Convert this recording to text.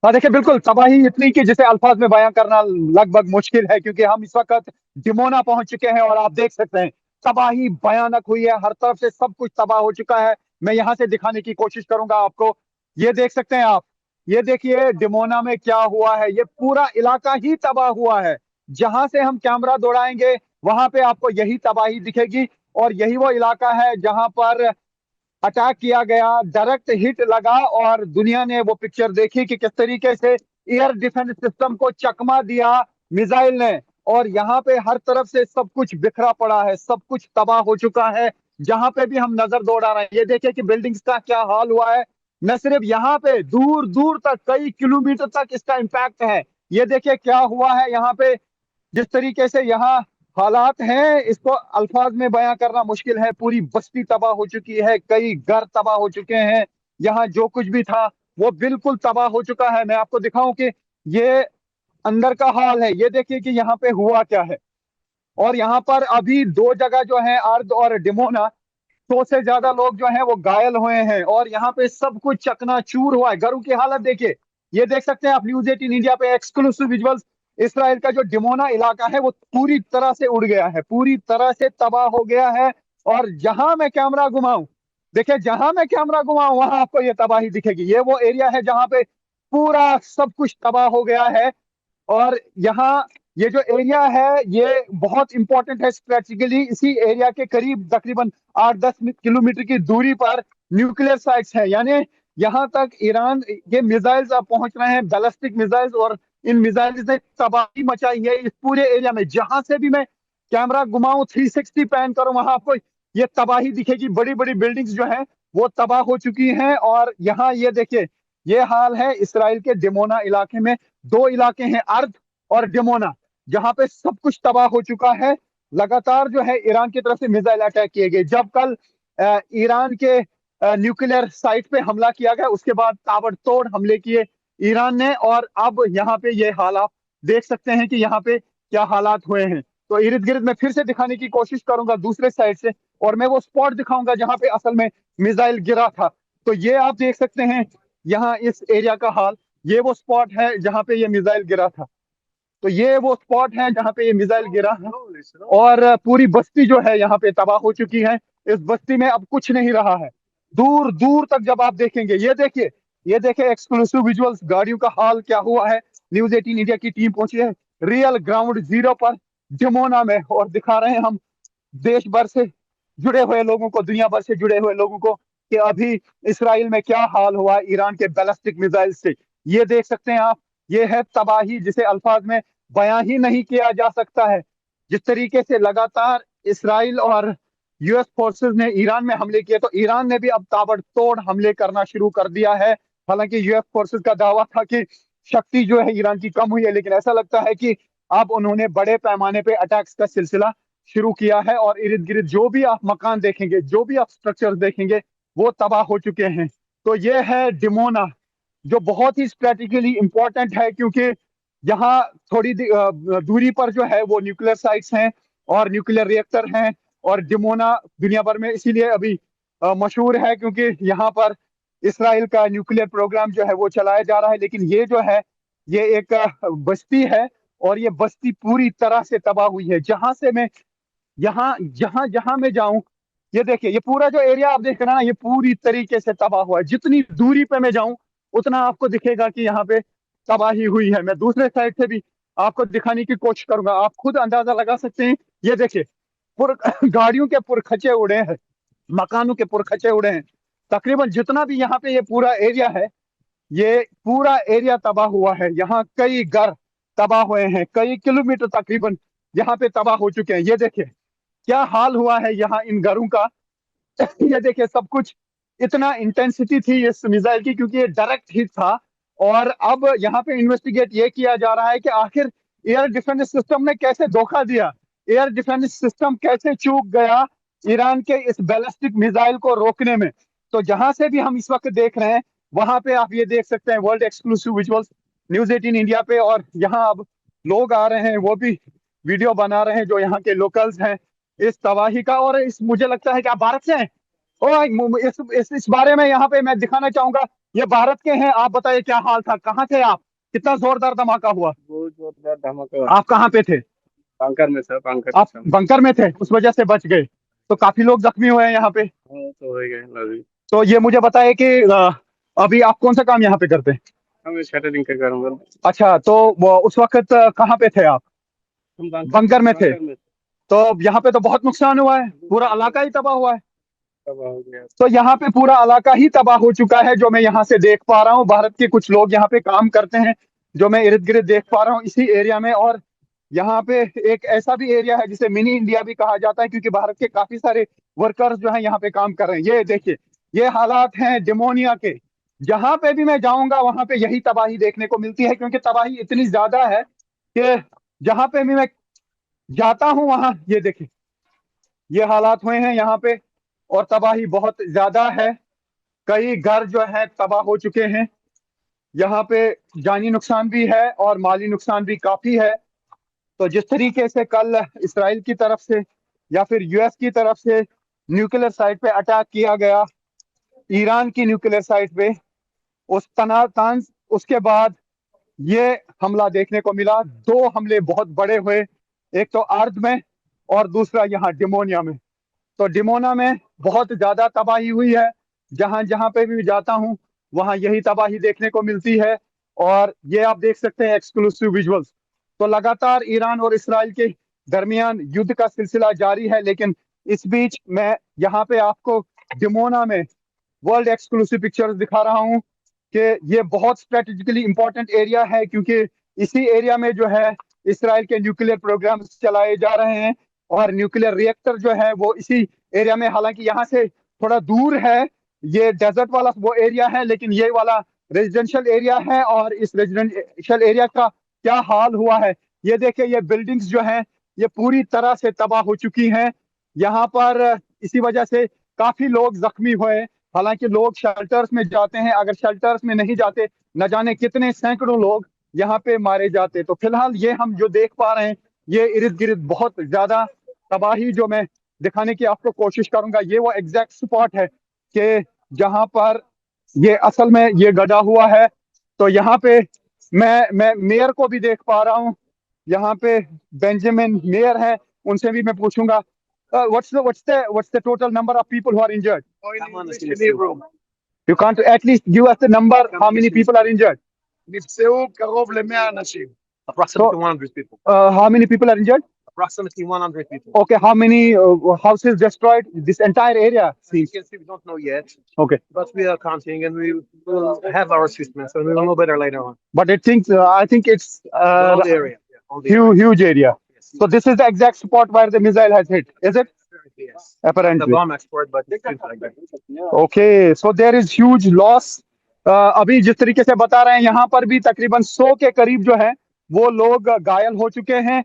हाँ देखिए, बिल्कुल तबाही इतनी कि जिसे अल्फाज में बयां करना लगभग मुश्किल है, क्योंकि हम इस वक्त डिमोना पहुंच चुके हैं और आप देख सकते हैं तबाही भयानक हुई है, हर तरफ से सब कुछ तबाह हो चुका है। मैं यहां से दिखाने की कोशिश करूंगा आपको। ये देख सकते हैं आप, ये देखिए डिमोना में क्या हुआ है, ये पूरा इलाका ही तबाह हुआ है। जहां से हम कैमरा दौड़ाएंगे वहां पे आपको यही तबाही दिखेगी। और यही वो इलाका है जहां पर अटैक किया गया, डायरेक्ट हिट लगा, और दुनिया ने वो पिक्चर देखी कि किस तरीके से एयर डिफेंस सिस्टम को चकमा दिया मिसाइल ने। और यहाँ पे हर तरफ से सब कुछ बिखरा पड़ा है, सब कुछ तबाह हो चुका है। जहां पे भी हम नजर दौड़ा रहे हैं, ये देखिए कि बिल्डिंग्स का क्या हाल हुआ है। न सिर्फ यहाँ पे, दूर दूर तक, कई किलोमीटर तक इसका इम्पैक्ट है। ये देखिए क्या हुआ है यहाँ पे, जिस तरीके से यहाँ हालात हैं इसको अल्फाज में बयां करना मुश्किल है। पूरी बस्ती तबाह हो चुकी है, कई घर तबाह हो चुके हैं। यहाँ जो कुछ भी था वो बिल्कुल तबाह हो चुका है। मैं आपको दिखाऊं कि ये अंदर का हाल है, ये देखिए कि यहाँ पे हुआ क्या है। और यहाँ पर अभी दो जगह जो है, अर्द और डिमोना, 100 से ज्यादा लोग जो हैं वो घायल हुए हैं। और यहाँ पे सब कुछ चकनाचूर हुआ है, घरों की हालत देखिए। ये देख सकते हैं आप न्यूज 18 इंडिया पे एक्सक्लूसिव विजुअल्स। इसराइल का जो डिमोना इलाका है वो पूरी तरह से उड़ गया है, पूरी तरह से तबाह हो गया है। और जहां मैं कैमरा घुमाऊं, देखिए जहां मैं कैमरा घुमाऊं वहां आपको ये तबाही दिखेगी। ये वो एरिया है जहां पे पूरा सब कुछ तबाह हो गया है। और यहाँ ये जो एरिया है ये बहुत इंपॉर्टेंट है स्ट्रेटेजिकली। इसी एरिया के करीब तकरीबन 8-10 किलोमीटर की दूरी पर न्यूक्लियर साइट्स है, यानी यहाँ तक ईरान ये मिसाइल्स अब पहुंच रहे हैं, बैलिस्टिक मिसाइल्स। और इन मिसाइल्स ने तबाही मचाई है इस पूरे एरिया में। जहां से भी मैं कैमरा घुमाऊं, 360 पैन करूं, वहां आपको ये तबाही दिखेगी। बड़ी बड़ी बिल्डिंग्स जो हैं वो तबाह हो चुकी हैं। और यहाँ ये देखिए, ये हाल है इसराइल के डिमोना इलाके में। दो इलाके हैं, अर्द और डिमोना, जहां पे सब कुछ तबाह हो चुका है। लगातार जो है ईरान की तरफ से मिसाइल अटैक किए गए। जब कल ईरान के न्यूक्लियर साइट पे हमला किया गया, उसके बाद ताबड़तोड़ हमले किए ईरान ने। और अब यहाँ पे ये हाल आप देख सकते हैं कि यहाँ पे क्या हालात हुए हैं। तो इर्द गिर्द मैं फिर से दिखाने की कोशिश करूंगा दूसरे साइड से, और मैं वो स्पॉट दिखाऊंगा जहां पे असल में मिसाइल गिरा था। तो ये आप देख सकते हैं यहाँ इस एरिया का हाल। ये वो स्पॉट है जहां पे ये मिसाइल गिरा था। तो ये वो स्पॉट है जहां पे ये मिसाइल गिरा है। और पूरी बस्ती जो है यहाँ पे तबाह हो चुकी है। इस बस्ती में अब कुछ नहीं रहा है। दूर दूर तक जब आप देखेंगे, ये देखिए, ये देखिए एक्सक्लूसिव विजुअल्स, गाड़ियों का हाल क्या हुआ है। न्यूज 18 इंडिया की टीम पहुंची है रियल ग्राउंड जीरो पर डिमोना में, और दिखा रहे हैं हम देश भर से जुड़े हुए लोगों को, दुनिया भर से जुड़े हुए लोगों को, कि अभी इसराइल में क्या हाल हुआ ईरान के बैलिस्टिक मिसाइल से। ये देख सकते हैं आप, ये है तबाही जिसे अल्फाज में बयां ही नहीं किया जा सकता है। जिस तरीके से लगातार इसराइल और यूएस फोर्सेस ने ईरान में हमले किए, तो ईरान ने भी अब ताबड़तोड़ हमले करना शुरू कर दिया है। हालांकि यूएस फोर्सेस का दावा था कि शक्ति जो है ईरान की कम हुई है, लेकिन ऐसा लगता है कि अब उन्होंने बड़े पैमाने पे अटैक्स का सिलसिला शुरू किया है। और इर्द गिर्द जो भी आप मकान देखेंगे, जो भी आप स्ट्रक्चर्स देखेंगे, वो तबाह हो चुके हैं। तो ये है डिमोना, जो बहुत ही स्ट्रेटेजिकली इंपॉर्टेंट है, क्योंकि यहाँ थोड़ी दूरी पर जो है वो न्यूक्लियर साइट्स हैं और न्यूक्लियर रिएक्टर हैं। और डिमोना दुनिया भर में इसीलिए अभी मशहूर है, क्योंकि यहाँ पर इसराइल का न्यूक्लियर प्रोग्राम जो है वो चलाया जा रहा है। लेकिन ये जो है, ये एक बस्ती है, और ये बस्ती पूरी तरह से तबाह हुई है। जहां से मैं, यहाँ जहां जहां मैं जाऊं, ये देखिए, ये पूरा जो एरिया आप देख रहे हैं ना, ये पूरी तरीके से तबाह हुआ है। जितनी दूरी पे मैं जाऊं उतना आपको दिखेगा कि यहाँ पे तबाही हुई है। मैं दूसरे साइड से भी आपको दिखाने की कोशिश करूंगा, आप खुद अंदाजा लगा सकते हैं। ये देखिए, पुर गाड़ियों के पुरखचे उड़े हैं, मकानों के पुरखचे उड़े हैं। तकरीबन जितना भी यहाँ पे ये पूरा एरिया है, ये पूरा एरिया तबाह हुआ है। यहाँ कई घर तबाह हुए हैं, कई किलोमीटर तकरीबन यहाँ पे तबाह हो चुके हैं। ये देखिए क्या हाल हुआ है यहाँ इन घरों का। ये देखिए सब कुछ, इतना इंटेंसिटी थी इस मिसाइल की, क्योंकि ये डायरेक्ट हिट था। और अब यहाँ पे इन्वेस्टिगेट ये किया जा रहा है कि आखिर एयर डिफेंस सिस्टम ने कैसे धोखा दिया, एयर डिफेंस सिस्टम कैसे चूक गया ईरान के इस बैलिस्टिक मिसाइल को रोकने में। तो जहां से भी हम इस वक्त देख रहे हैं, वहां पे आप ये देख सकते हैं world exclusive visuals news 18 India पे। और यहाँ अब लोग आ रहे हैं, वो भी वीडियो बना रहे हैं, जो यहाँ के लोकल्स हैं, इस तबाही का। और इस मुझे लगता है कि आप भारत से हैं। इस बारे में यहाँ पे मैं दिखाना चाहूंगा یہ بھارت کے ہیں. آپ بتائیے کیا حال تھا, کہاں تھے آپ, کتنا زوردار دھماکہ ہوا, بہت زوردار دھماکہ ہوا. آپ کہاں پہ تھے؟ بنکر میں سر, بنکر آپ بنکر میں تھے, اس وجہ سے بچ گئے. تو کافی لوگ زخمی ہوئے ہیں یہاں پہ. تو ہو گئے لازمی. تو یہ مجھے بتائے کہ ابھی آپ کون سا کام یہاں پہ کرتے ہیں؟ ہم شٹرنگ کا کام کرتے. اچھا, تو اس وقت کہاں پہ تھے آپ؟ ہم بنکر میں تھے. تو یہاں پہ تو بہت نقصان ہوا ہے, پورا علاقہ ہی تباہ ہوا ہے. تباہ ہو گیا. تو یہاں پہ پورا علاقہ ہی تباہ ہو چکا ہے, جو میں یہاں سے دیکھ پا رہا ہوں. بھارت کے کچھ لوگ یہاں پہ کام کرتے ہیں, جو میں ارد گرد دیکھ پا رہا ہوں اسی ایریا میں. اور یہاں پہ ایک ایسا بھی ایریا ہے جسے منی انڈیا بھی کہا جاتا ہے, کیونکہ بھارت کے کافی سارے ورکرز جو ہیں یہاں پہ کام کر رہے ہیں. یہ دیکھیے, یہ حالات ہیں ڈیمونیا کے. جہاں پہ بھی میں جاؤں گا وہاں پہ یہی تباہی دیکھنے کو ملتی ہے, کیونکہ تباہی اتنی زیادہ ہے کہ جہاں پہ بھی میں جاتا ہوں وہاں یہ دیکھیں, یہ حالات ہوئے ہیں یہاں پہ, اور تباہی بہت زیادہ ہے. کئی گھر جو ہے تباہ ہو چکے ہیں. یہاں پہ جانی نقصان بھی ہے اور مالی نقصان بھی کافی ہے. تو جس طریقے سے کل اسرائیل کی طرف سے یا پھر یو ایس کی طرف سے نیوکلیر سائٹ پہ اٹیک کیا گیا, ایران کی نیوکلیر سائٹ پہ, اس کے بعد یہ حملہ دیکھنے کو ملا. 2 حملے بہت بڑے ہوئے, ایک تو ارد میں اور دوسرا یہاں ڈیمونیا میں. تو ڈیمونا میں بہت زیادہ تباہی ہوئی ہے. جہاں جہاں پہ بھی جاتا ہوں وہاں یہی تباہی دیکھنے کو ملتی ہے. اور یہ آپ دیکھ سکتے ہیں ایکسکلوسیو ویژولز. تو لگاتار ایران اور اسرائیل کے درمیان یدھ کا سلسلہ جاری ہے, لیکن اس بیچ میں یہاں پہ آپ کو ڈیمونا میں ورلڈ ایکسکلوسیو پکچر دکھا رہا ہوں کہ یہ بہت اسٹریٹجیکلی امپورٹنٹ ایریا ہے, کیونکہ اسی ایریا میں جو ہے اسرائیل کے نیوکلیر پروگرام چلائے جا رہے ہیں. اور نیوکلیر ری ایکٹر جو ہے وہ اسی ایریا میں, حالانکہ یہاں سے تھوڑا دور ہے, یہ ڈیزرٹ والا وہ ایریا ہے, لیکن یہ والا ریزیڈینشل ایریا ہے. اور اس ریزیڈینشل ایریا کا کیا حال ہوا ہے یہ دیکھیں, یہ بلڈنگز جو ہیں یہ پوری طرح سے تباہ ہو چکی ہیں. یہاں پر اسی وجہ سے کافی لوگ زخمی ہوئے. حالانکہ لوگ شیلٹرز میں جاتے ہیں, اگر شیلٹرز میں نہیں جاتے نہ جانے کتنے سینکڑوں لوگ یہاں پہ مارے جاتے. تو فی الحال یہ ہم جو دیکھ پا رہے ہیں یہ ارد گرد بہت زیادہ تباہی جو میں دکھانے کی آپ کو کوشش کروں گا. یہ وہ ایگزیکٹ سپاٹ ہے کہ جہاں پر یہ اصل میں یہ گڈا ہوا ہے. تو یہاں پہ میں میئر کو بھی دیکھ پا رہا ہوں, یہاں پہ بینجامن میئر ہیں, ان سے بھی میں پوچھوں گا what's the total number of people who are injured? You can't at least give us the number how many people are injured? נפצעו קרוב ל100 אנשים. So, 100 people. how many people are injured? Approximately 100 people. Okay, how many houses destroyed? This entire area seems. You can see we don't know yet, Okay, but we are counting and we will have our assessments and we will know better later on. but I think it's All the area. Yeah, all the area. huge area. Yes, So this is the exact spot where the missile has hit, is it? yes. Apparently. The bomb export, but it seems like that. Okay, so there is huge loss. ابھی جس طریقے سے بتا رہے ہیں یہاں پر بھی تقریباً 100 کے قریب جو ہے وہ لوگ گھائل ہو چکے ہیں.